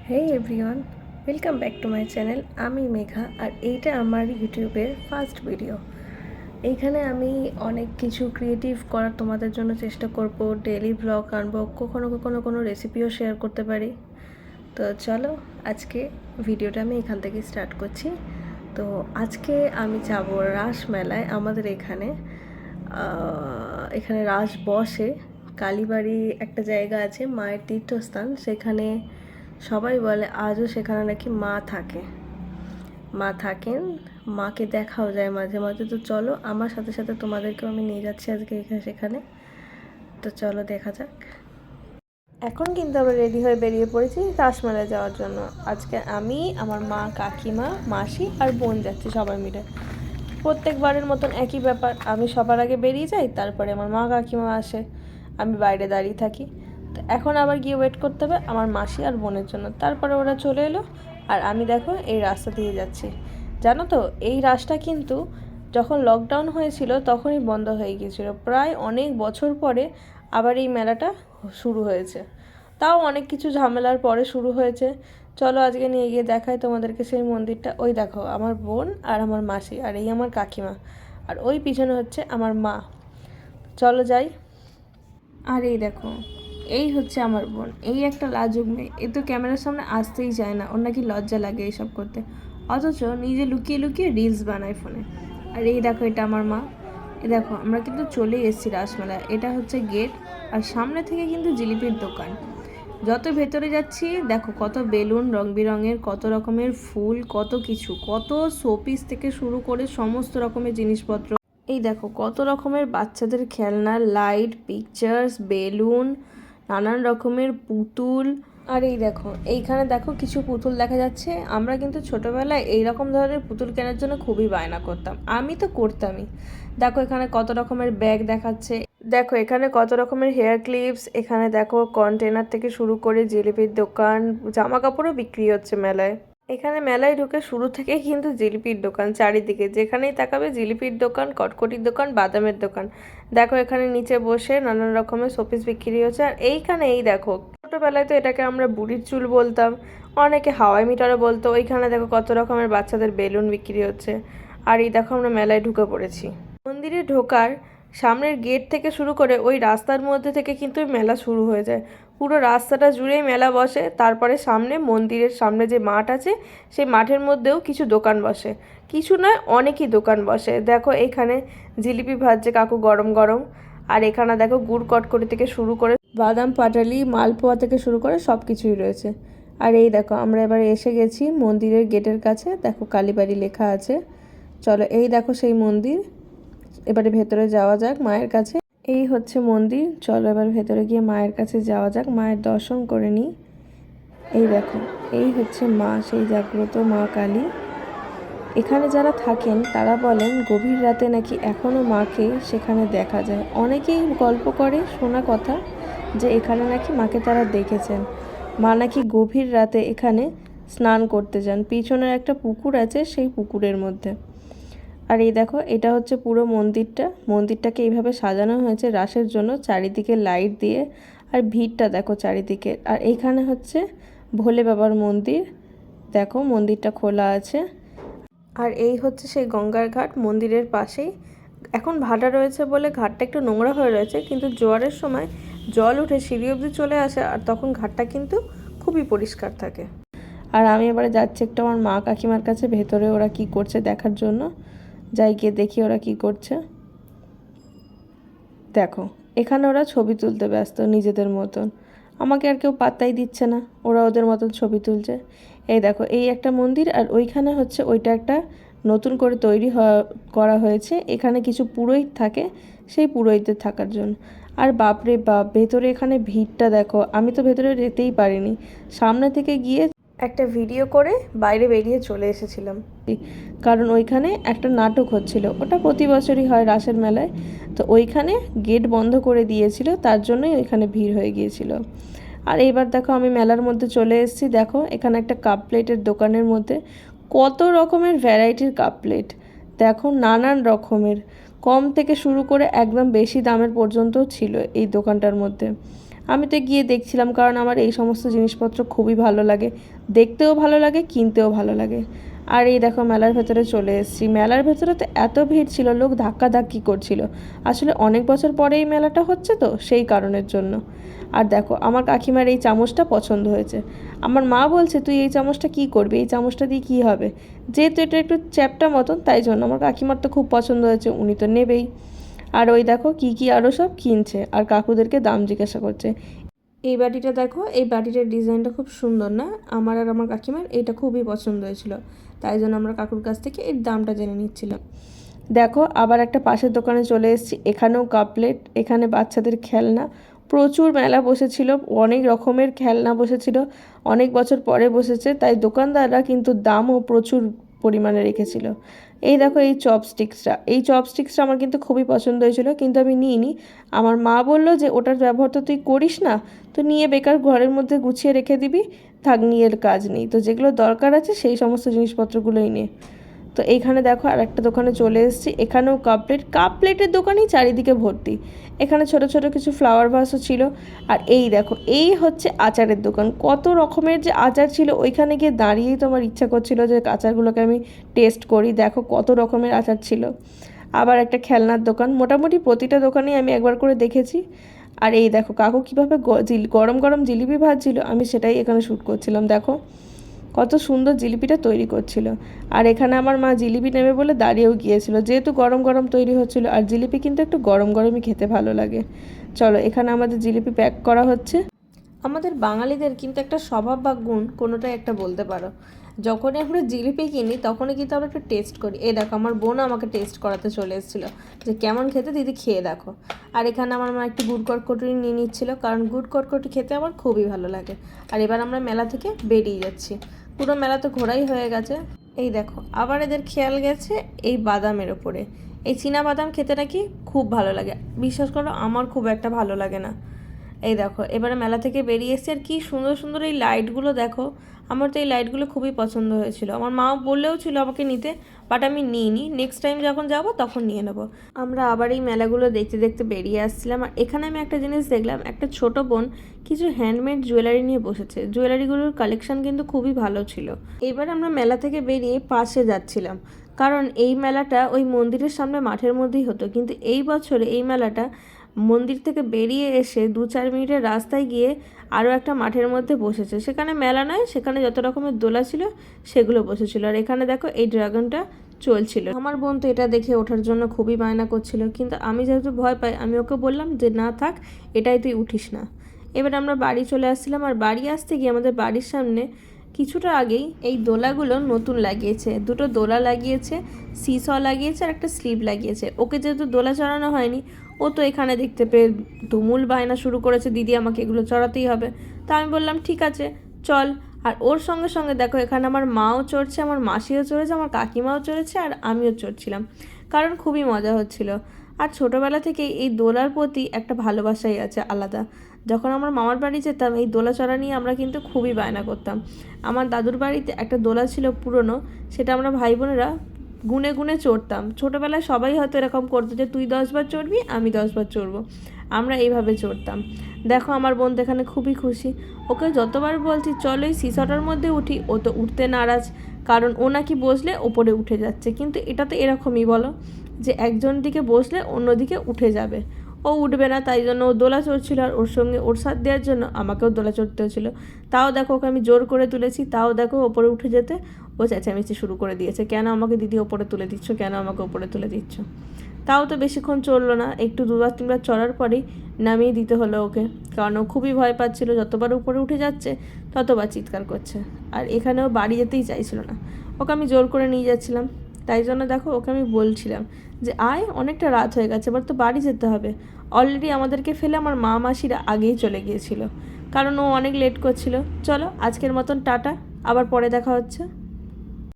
Hey everyone, welcome back to my channel. আমি মেঘা, আর এইটা আমার ইউটিউবের ফার্স্ট ভিডিও। এইখানে আমি অনেক কিছু ক্রিয়েটিভ করার তোমাদের জন্য চেষ্টা করব, ডেইলি ব্লগ আনবো, কখনো কখনো কোনো রেসিপিও শেয়ার করতে পারি। তো চলো আজকে ভিডিওটা আমি এখান থেকে স্টার্ট করছি। তো আজকে আমি যাব রাস মেলায়। আমাদের এখানে এখানে রাস বসে। কালীবাড়ি একটা জায়গা আছে, মায়ের তীর্থস্থান, সেখানে সবাই বলে আজও সেখানে নাকি মা থাকেন। মাকে দেখাও যায় মাঝে মাঝে। তো চলো আমার সাথে সাথে তোমাদেরকেও আমি নিয়ে যাচ্ছি আজকে সেখানে। তো চলো দেখা যাক। এখন কিন্তু আমরা রেডি হয়ে বেরিয়ে পড়েছি রাসমেলায় যাওয়ার জন্য। আজকে আমি, আমার মা, কাকিমা, মাসি আর বোন যাচ্ছি সবাই মিলে। প্রত্যেকবারের মতন একই ব্যাপার, আমি সবার আগে বেরিয়ে যাই, তারপরে আমার মা কাকিমা আসে, আমি বাইরে দাঁড়িয়ে থাকি। তো এখন আবার গিয়ে ওয়েট করতে হবে আমার মাসি আর বোনের জন্য। তারপরে ওরা চলে এলো, আর আমি দেখো এই রাস্তা দিয়ে যাচ্ছি। জানো তো, এই রাস্তা কিন্তু যখন লকডাউন হয়েছিল তখনই বন্ধ হয়ে গিয়েছিল। প্রায় অনেক বছর পরে আবার এই মেলাটা শুরু হয়েছে, তাও অনেক কিছু ঝামেলার পরে শুরু হয়েছে। চলো আজকে নিয়ে গিয়ে দেখাই তোমাদেরকে সেই মন্দিরটা। ওই দেখো আমার বোন আর আমার মাসি, আর এই আমার কাকিমা, আর ওই পিছনে হচ্ছে আমার মা। চলো যাই। আর এই দেখো, এই হচ্ছে আমার বোন। এই একটা লাজুক মেয়ে, এ তো ক্যামেরার সামনে আসতেই চায় না, ওর নাকি লজ্জা লাগে এইসব করতে, অথচ নিজে লুকিয়ে লুকিয়ে রিলস বানায় ফোনে। আর এই দেখো, এটা আমার মা। এই দেখো, আমরা কিন্তু চলেই এসেছি রাসমেলায়। এটা হচ্ছে গেট, আর সামনে থেকে কিন্তু জিলিপির দোকান। যত ভেতরে যাচ্ছি দেখো কত বেলুন, রং বেরঙের, কত রকমের ফুল, কত কিছু, কত শোপিস থেকে শুরু করে সমস্ত রকমের জিনিসপত্র। এই দেখো কত রকমের বাচ্চাদের খেলনা, লাইট, পিকচার্স, বেলুন, নানান রকমের পুতুল। আর এই দেখো, এইখানে দেখো কিছু পুতুল দেখা যাচ্ছে। আমরা কিন্তু ছোটোবেলায় এইরকম ধরনের পুতুল কেনার জন্য খুবই বায়না করতাম, আমি তো করতামই। দেখো এখানে কত রকমের ব্যাগ দেখাচ্ছে, দেখো এখানে কত রকমের হেয়ার ক্লিপস, এখানে দেখো কন্টেনার থেকে শুরু করে জিলিপির দোকান, জামা কাপড়ও বিক্রি হচ্ছে মেলায়। এখানে মেলায় ঢুকে শুরু থেকেই কিন্তু জিলিপির দোকান চারিদিকে, যেখানেই তাকাবে জিলিপির দোকান, কটকটির দোকান, বাদামের দোকান। দেখো এখানে নিচে বসে নানান রকমের শোপিস বিক্রি হচ্ছে। আর এইখানে এই দেখো, ছোটোবেলায় তো এটাকে আমরা বুড়ির চুল বলতাম, অনেকে হাওয়াই মিটারও বলতো। ওইখানে দেখো কত রকমের বাচ্চাদের বেলুন বিক্রি হচ্ছে। আর এই দেখো আমরা মেলায় ঢুকে পড়েছি। মন্দিরে ঢোকার সামনের গেট থেকে শুরু করে ওই রাস্তার মধ্যে থেকে কিন্তু মেলা শুরু হয়ে যায়। পুরো রাস্তাটা জুড়েই মেলা বসে। তারপরে সামনে মন্দিরের সামনে যে মাঠ আছে, সেই মাঠের মধ্যেও কিছু দোকান বসে, কিছু নয় অনেকই দোকান বসে। দেখো এখানে জিলিপি ভাজছে কাকু গরম গরম। আর এখানে দেখো গুড় কটকটি থেকে শুরু করে বাদাম পাটালি, মালপোয়া থেকে শুরু করে সব কিছুই রয়েছে। আর এই দেখো আমরা এবার এসে গেছি মন্দিরের গেটের কাছে। দেখো কালীবাড়ি লেখা আছে। চলো এই দেখো সেই মন্দির। এবারে ভেতরে যাওয়া যাক মায়ের কাছে। এই হচ্ছে মন্দির, চলো এবার ভেতরে গিয়ে মায়ের কাছে যাওয়া যাক, মায়ের দর্শন করে নিই। এই দেখো, এই হচ্ছে মা, সেই জাগ্রত মা কালী। এখানে যারা থাকেন তারা বলেন গভীর রাতে নাকি এখনও মাকে সেখানে দেখা যায়। অনেকেই গল্প করে, শোনা কথা, যে এখানে নাকি মাকে তারা দেখেছেন। মা নাকি গভীর রাতে এখানে স্নান করতে যান। পিছনের একটা পুকুর আছে, সেই পুকুরের মধ্যে। আর এই দেখো, এটা হচ্ছে পুরো মন্দিরটা। মন্দিরটাকে এইভাবে সাজানো হয়েছে রাসের জন্য, চারিদিকে লাইট দিয়ে। আর ভিড়টা দেখো চারিদিকে। আর এইখানে হচ্ছে ভোলে বাবার মন্দির। দেখো মন্দিরটা খোলা আছে। আর এই হচ্ছে সেই গঙ্গার ঘাট মন্দিরের পাশেই। এখন ভাটা রয়েছে বলে ঘাটটা একটু নোংরা হয়ে রয়েছে, কিন্তু জোয়ারের সময় জল উঠে সিঁড়ি অবধি চলে আসে, আর তখন ঘাটটা কিন্তু খুবই পরিষ্কার থাকে। আর আমি এবারে যাচ্ছি একটু আমার মা কাকিমার কাছে, ভেতরে ওরা কি করছে দেখার জন্য। যাই গিয়ে দেখি ওরা কি করছে। দেখো এখানে ওরা ছবি তুলতে ব্যস্ত নিজেদের মতন, আমাকে আর কেউ পাত্তাই দিচ্ছে না, ওরা ওদের মতন ছবি তুলছে। এই দেখো, এই একটা মন্দির, আর ওইখানে হচ্ছে ওইটা একটা নতুন করে তৈরি করা হয়েছে। এখানে কিছু পুরোহিত থাকে, সেই পুরোহিতদের থাকার জন্য। আর বাপরে বাপ, ভেতরে এখানে ভিড়টা দেখো, আমি তো ভেতরে যেতেই পারিনি। সামনে থেকে গিয়ে একটা ভিডিও করে বাইরে বেরিয়ে চলে এসেছিলাম, কারণ ওইখানে একটা নাটক হচ্ছিল। ওটা প্রতি বছরই হয় রাসের মেলায়। তো ওইখানে গেট বন্ধ করে দিয়েছিল, তার জন্যই ওইখানে ভিড় হয়ে গিয়েছিল। আর এইবার দেখো আমি মেলার মধ্যে চলে এসেছি। দেখো এখানে একটা কাপ প্লেটের দোকানের মধ্যে কত রকমের ভ্যারাইটির কাপ প্লেট। দেখো নানান রকমের, কম থেকে শুরু করে একদম বেশি দামের পর্যন্ত ছিল এই দোকানটার মধ্যে। আমি তো গিয়ে দেখছিলাম, কারণ আমার এই সমস্ত জিনিসপত্র খুবই ভালো লাগে, দেখতেও ভালো লাগে, কিনতেও ভালো লাগে। আর এই দেখো মেলার ভেতরে চলে এসেছি। মেলার ভেতরে তো এত ভিড় ছিল, লোক ধাক্কাধাক্কি করছিল। আসলে অনেক বছর পরে এই মেলাটা হচ্ছে তো সেই কারণের জন্য। আর দেখো আমার কাকিমার এই চামচটা পছন্দ হয়েছে। আমার মা বলছে তুই এই চামচটা কী করবি, এই চামচটা দিয়ে কী হবে, যেহেতু এটা একটু চ্যাপ্টা মতন, তাই জন্য আমার কাকিমার তো খুব পছন্দ হয়েছে, উনি তো নেবেই। আর ওই দেখো কী কী আরও সব কিনছে আর কাকুদেরকে দাম জিজ্ঞাসা করছে। এই বাটিটা দেখো, এই বাটিটার ডিজাইনটা খুব সুন্দর না? আমার আর আমার কাকিমার এইটা খুবই পছন্দ হয়েছিল, তাই জন্য আমরা কাকুর কাছ থেকে এর দামটা জেনে নিচ্ছিলাম। দেখো আবার একটা পাশের দোকানে চলে এসেছি, এখানেও কাপ প্লেট, এখানে বাচ্চাদের খেলনা, প্রচুর মেলা বসেছিল, অনেক রকমের খেলনা বসেছিল, অনেক বছর পরে বসেছে, তাই দোকানদাররা কিন্তু দামও প্রচুর পরিমাণে রেখেছিল। এই দেখো এই চপস্টিক্সটা আমার কিন্তু খুবই পছন্দ হয়েছিল, কিন্তু আমি নিইনি। আমার মা বলল যে ওটার ব্যবহার তো তুই করিস না, তো নিয়ে বেকার ঘরের মধ্যে গুছিয়ে রেখে দিবি, থাক, নিয়ে কাজ নেই, তো যেগুলো দরকার আছে সেই সমস্ত জিনিসপত্রগুলোই নে। তো এইখানে দেখো আর একটা দোকানে চলে এসেছি, এখানেও কাপ প্লেটের দোকানই চারিদিকে ভর্তি। এখানে ছোট ছোট কিছু ফ্লাওয়ার ভাসও ছিল। আর এই দেখো এই হচ্ছে আচারের দোকান, কত রকমের যে আচার ছিল, ওইখানে গিয়ে দাঁড়িয়েই তোমার ইচ্ছা করছিল যে আচারগুলোকে আমি টেস্ট করি। দেখো কত রকমের আচার ছিল। আবার একটা খেলনার দোকান, মোটামুটি প্রতিটা দোকানেই আমি একবার করে দেখেছি। আর এই দেখো কাকু কীভাবে গরম গরম জিলিপি ভাজছিল, আমি সেটাই এখানে শ্যুট করছিলাম। দেখো কত সুন্দর জিলিপিটা তৈরি করছিল। আর এখানে আমার মা জিলিপি নেবে বলে দাঁড়িয়েও গিয়েছিল, যেহেতু গরম গরম তৈরি হচ্ছিল, আর জিলিপি কিন্তু একটু গরম গরমই খেতে ভালো লাগে। চলো এখানে আমাদের জিলিপি প্যাক করা হচ্ছে। আমাদের বাঙালিদের কিন্তু একটা স্বভাব বা গুণ কোনোটাই একটা বলতে পারো, যখনই আমরা জিলিপি কিনি তখনই কিন্তু আমরা একটু টেস্ট করি। এই দেখো আমার বোন আমাকে টেস্ট করাতে চলে এসেছিলো যে কেমন খেতে, দিদি খেয়ে দেখো। আর এখানে আমার মা একটু গুড় কটকটি নিয়ে নিচ্ছিল, কারণ গুড় কটকটি খেতে আমার খুবই ভালো লাগে। আর এবার আমরা মেলা থেকে বেরিয়ে যাচ্ছি, পুরো মেলা তো ঘোরাই হয়ে গেছে। এই দেখো আবার এদের খেয়াল গেছে এই বাদামের ওপরে, এই চীনা বাদাম খেতে নাকি খুব ভালো লাগে, বিশ্বাস করো আমার খুব একটা ভালো লাগে না। এই দেখো এবারে মেলা থেকে বেরিয়ে এসেছি, আর কি সুন্দর সুন্দর এই লাইটগুলো দেখো, আমার তো এই লাইটগুলো খুবই পছন্দ হয়েছিল। আমার মাও বললেও ছিল আমাকে নিতে, বাট আমি নিইনি, নেক্সট টাইম যখন যাব তখন নিয়ে নেব। আমরা আবার এই মেলাগুলো দেখতে দেখতে বেরিয়ে আসছিলাম, আর এখানে আমি একটা জিনিস দেখলাম, একটা ছোট বোন কিছু হ্যান্ডমেড জুয়েলারি নিয়ে বসেছে, জুয়েলারিগুলোর কালেকশন কিন্তু খুবই ভালো ছিল। এবার আমরা মেলা থেকে বেরিয়ে পাশে যাচ্ছিলাম, কারণ এই মেলাটা ওই মন্দিরের সামনে মাঠের মধ্যেই হতো, কিন্তু এই বছরে এই মেলাটা মন্দির থেকে বেরিয়ে এসে 2-4 মিনিটের রাস্তায় গিয়ে আরও একটা মাঠের মধ্যে বসেছে। সেখানে মেলা নয়, সেখানে যত রকমের দোলা ছিল সেগুলো বসেছিল। আর এখানে দেখো এই ড্রাগনটা চলছিল। আমার বোন তো এটা দেখে ওঠার জন্য খুবই বায়না করছিল, কিন্তু আমি যেহেতু ভয় পাই আমি ওকে বললাম যে না থাক, এটাই তুই উঠিস না। এবার আমরা বাড়ি চলে আসছিলাম, আর বাড়ি আসতে গিয়ে আমাদের বাড়ির সামনে কিছুটা আগেই এই দোলাগুলো নতুন লাগিয়েছে, দুটো দোলা লাগিয়েছে, সিস লাগিয়েছে আর একটা স্লিপ লাগিয়েছে। ওকে যেহেতু দোলা চড়ানো হয়নি, ও তো এখানে দেখতে পেয়ে তুমুল বায়না শুরু করেছে, দিদি আমাকে এগুলো চড়াতেই হবে। তা আমি বললাম ঠিক আছে চল। আর ওর সঙ্গে সঙ্গে দেখো এখানে আমার মাও চড়ছে, আমার মাসিও চড়েছে, আমার কাকিমাও চড়েছে, আর আমিও চড়ছিলাম, কারণ খুবই মজা হচ্ছিল। আর ছোটোবেলা থেকেই এই দোলার প্রতি একটা ভালোবাসাই আছে আলাদা। যখন আমার মামার বাড়ি যেতাম এই দোলা চড়া নিয়ে আমরা কিন্তু খুবই বায়না করতাম। আমার দাদুর বাড়িতে একটা দোলা ছিল পুরনো, সেটা আমরা ভাই বোনেরা গুনে গুনে চড়তাম। ছোটোবেলায় সবাই হয়তো এরকম করতো যে তুই 10 বার চড়বি, আমি 10 বার চড়বো, আমরা এইভাবে চড়তাম। দেখো আমার বোন তো এখানে খুবই খুশি, ওকে যতবার বলছি চলো এই সিসটার মধ্যে উঠি, ও তো উঠতে নারাজ, কারণ ও নাকি বসলে ওপরে উঠে যাচ্ছে। কিন্তু এটা তো এরকমই বলো যে একজন দিকে বসলে অন্যদিকে উঠে যাবে, ও উঠবে না, তাই জন্য ও দোলা চড়ছিল। আর ওর সঙ্গে ওর সাথ দেওয়ার জন্য আমাকেও দোলা চড়তে হচ্ছিলো। তাও দেখো ওকে আমি জোর করে তুলেছি, তাও দেখো ওপরে উঠে যেতে ও চেঁচামেচি শুরু করে দিয়েছে, কেন আমাকে দিদি ওপরে তুলে দিচ্ছ, কেন আমাকে ওপরে তুলে দিচ্ছ। তাও তো বেশিক্ষণ চললো না, একটু 2-3 বার চড়ার পরেই নামিয়ে দিতে হলো ওকে, কারণ ও খুবই ভয় পাচ্ছিলো, যতবার উপরে উঠে যাচ্ছে ততবার চিৎকার করছে। আর এখানেও বাড়ি যেতেই চাইছিল না, ওকে আমি জোর করে নিয়ে যাচ্ছিলাম। তাই জন্য দেখো ওকে আমি বলছিলাম যে আয়, অনেকটা রাত হয়ে গেছে, এবার তো বাড়ি যেতে হবে। অলরেডি আমাদেরকে ফেলে আমার মা মাসিরা আগেই চলে গিয়েছিল, কারণ ও অনেক লেট করছিল। চলো আজকের মতন টাটা, আবার পরে দেখা হচ্ছে।